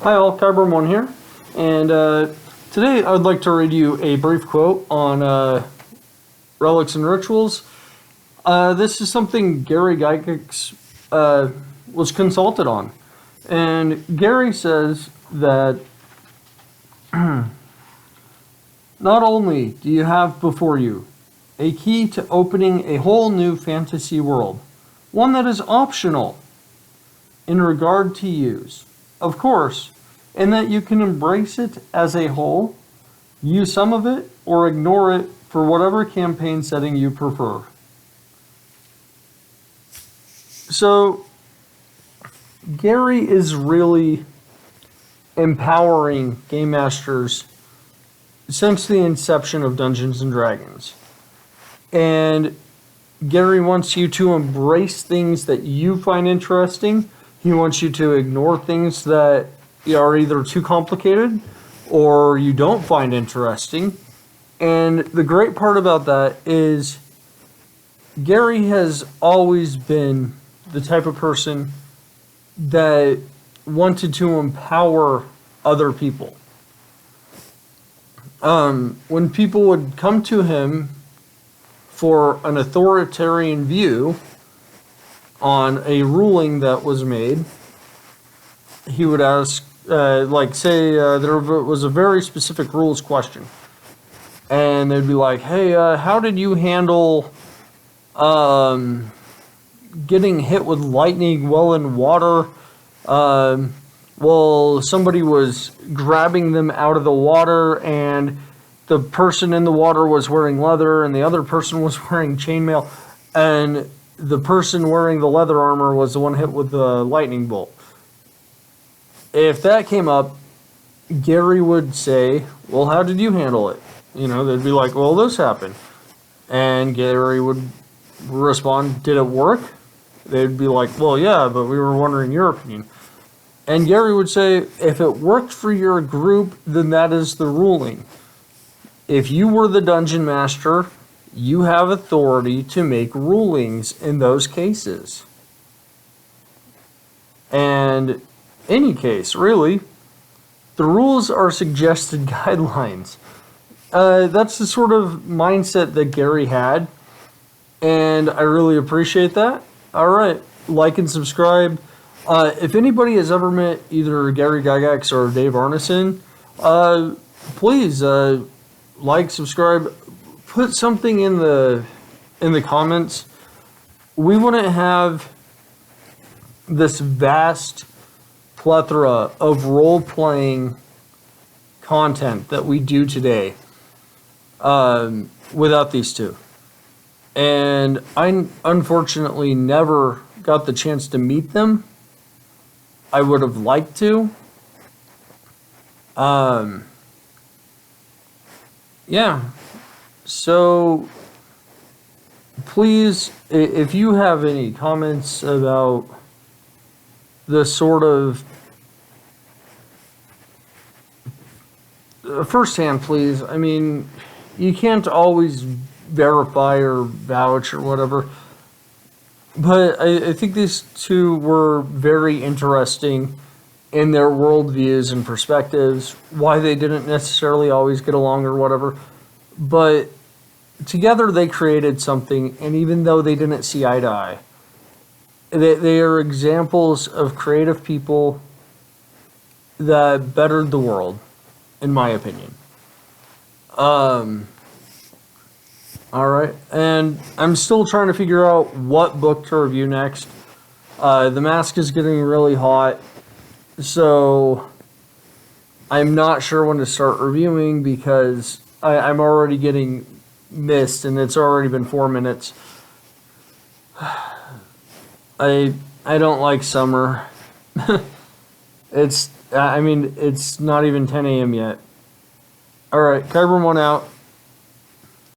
Hi all, Kyber1 here, and today I would like to read you a brief quote on relics and rituals. This is something Gary Gygax was consulted on, and Gary says that not only do you have before you a key to opening a whole new fantasy world, one that is optional in regard to use, of course, and that you can embrace it as a whole, use some of it, or ignore it for whatever campaign setting you prefer. So, Gary is really empowering game masters since the inception of Dungeons and Dragons. And Gary wants you to embrace things that you find interesting. He wants you to ignore things that are either too complicated or you don't find interesting. And the great part about that is Gary has always been the type of person that wanted to empower other people. When people would come to him for an authoritarian view on a ruling that was made, he would ask, there was a very specific rules question. And they'd be like, hey, how did you handle getting hit with lightning while in water? Well, somebody was grabbing them out of the water, and the person in the water was wearing leather, and the other person was wearing chainmail, and the person wearing the leather armor was the one hit with the lightning bolt. If that came up, Gary would say, well, how did you handle it? They'd be like, well, this happened. And Gary would respond, did it work? They'd be like, well, yeah, but we were wondering your opinion. And Gary would say, if it worked for your group, then that is the ruling. If you were the dungeon master, you have authority to make rulings in those cases. And any case, really, the rules are suggested guidelines. That's the sort of mindset that Gary had, and I really appreciate that. All right, like and subscribe. If anybody has ever met either Gary Gygax or Dave Arneson, please like, subscribe, put something in the comments. We wouldn't have this vast plethora of role-playing content that we do today without these two. And I unfortunately never got the chance to meet them. I would have liked to. Yeah. So, please, if you have any comments about the sort of firsthand, please. I mean, you can't always verify or vouch or whatever, but I think these two were very interesting in their worldviews and perspectives, why they didn't necessarily always get along or whatever, but together they created something, and even though they didn't see eye to eye, they are examples of creative people that bettered the world, in my opinion. Alright, and I'm still trying to figure out what book to review next. The Mask is getting really hot, so I'm not sure when to start reviewing because I'm already getting missed and it's already been 4 minutes. I don't like summer. It's not even 10 a.m. yet. Alright, Kyber1 out.